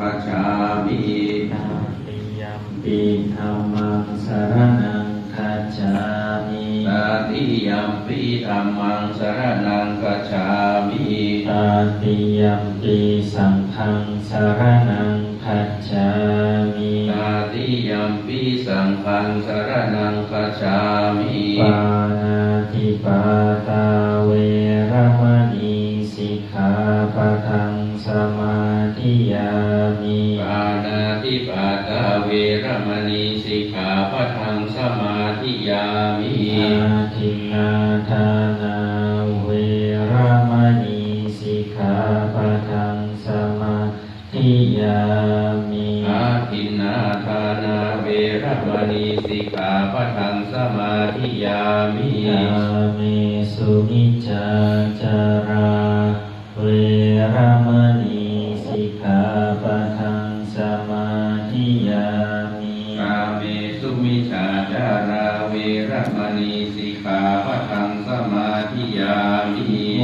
คัจฉามิตาติยัมปิธัมมังสรณังคัจฉามิตติยัมปิธัมมังสรณังคัจฉามิตาติยัมปิสังฆังสรณังคัจฉามิตติยัมปิสังฆังสรณังคัจฉามิปานาติปาตาเวรมณีสิกขาปะทังสมาธิยามิปานาติปาตาเวรมณีสิกขาปะทังสมาธิยามิอาทินนาทานาเวรมณีสิกขาปะทังสมาธิยามิอาทินนาทานาเวรมณีสิกขาปะทังสมาธิยามิยามิสุนิจจาจาราเวรมณีสิกขาปะทังสมาธิยามิกาเมสุมิจฉาจาราเวรมณีสิกขาปะทังสมาธิยามิย